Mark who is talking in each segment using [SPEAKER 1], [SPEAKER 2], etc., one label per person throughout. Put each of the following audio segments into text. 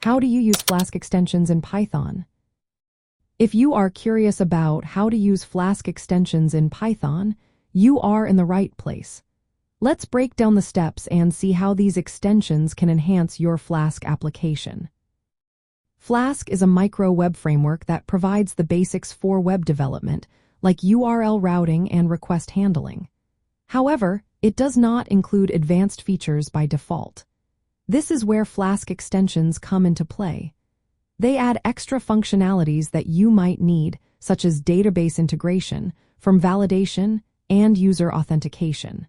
[SPEAKER 1] How do you use Flask extensions in Python? If you are curious about how to use Flask extensions in Python, you are in the right place. Let's break down the steps and see how these extensions can enhance your Flask application. Flask is a micro web framework that provides the basics for web development, like URL routing and request handling. However, it does not include advanced features by default. This is where Flask extensions come into play. They add extra functionalities that you might need, such as database integration, form validation, and user authentication.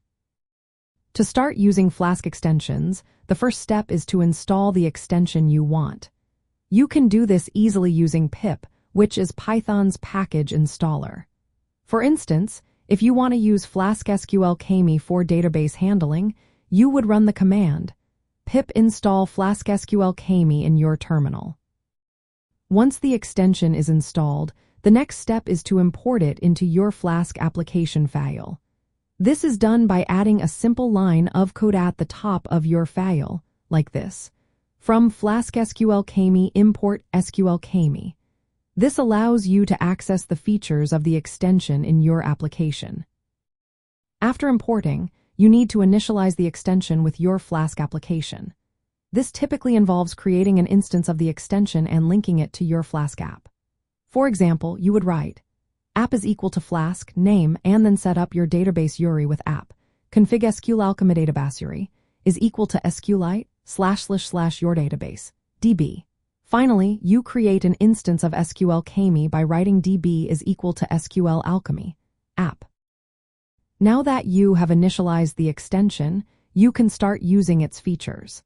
[SPEAKER 1] To start using Flask extensions, the first step is to install the extension you want. You can do this easily using pip, which is Python's package installer. For instance, if you want to use Flask-SQLAlchemy for database handling, you would run the command pip install Flask-SQLAlchemy in your terminal. Once the extension is installed, the next step is to import it into your Flask application file. This is done by adding a simple line of code at the top of your file, like this. From Flask-SQLAlchemy import SQLAlchemy. This allows you to access the features of the extension in your application. After importing, you need to initialize the extension with your Flask application. This typically involves creating an instance of the extension and linking it to your Flask app. For example, you would write app is equal to Flask name and then set up your database URI with app. Config SQLAlchemy database URI is equal to SQLite / your database, DB. Finally, you create an instance of SQLAlchemy by writing DB is equal to SQLAlchemy, app. Now that you have initialized the extension, you can start using its features.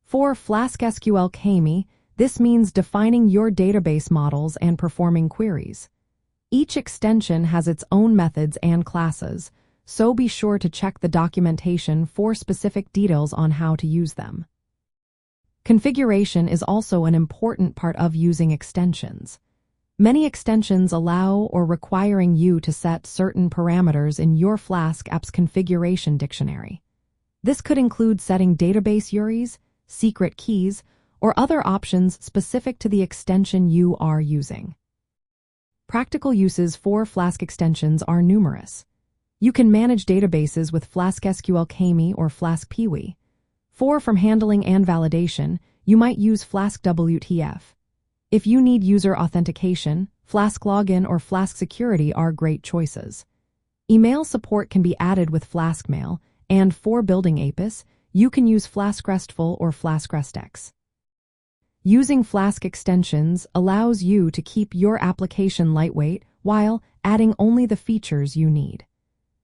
[SPEAKER 1] For Flask-SQLAlchemy, this means defining your database models and performing queries. Each extension has its own methods and classes, so be sure to check the documentation for specific details on how to use them. Configuration is also an important part of using extensions. Many extensions allow or requiring you to set certain parameters in your Flask app's configuration dictionary. This could include setting database URIs, secret keys, or other options specific to the extension you are using. Practical uses for Flask extensions are numerous. You can manage databases with Flask-SQLAlchemy or Flask-PW. For form handling and validation, you might use Flask-WTF. If you need user authentication, Flask Login or Flask Security are great choices. Email support can be added with Flask Mail, and for building APIs, you can use Flask RESTful or Flask RESTX. Using Flask extensions allows you to keep your application lightweight while adding only the features you need.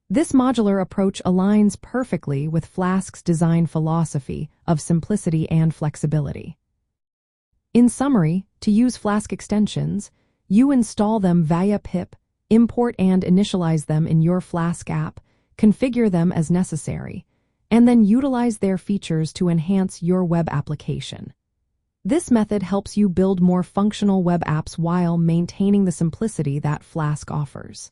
[SPEAKER 1] This modular approach aligns perfectly with Flask's design philosophy of simplicity and flexibility. In summary, to use Flask extensions, you install them via pip, import and initialize them in your Flask app, configure them as necessary, and then utilize their features to enhance your web application. This method helps you build more functional web apps while maintaining the simplicity that Flask offers.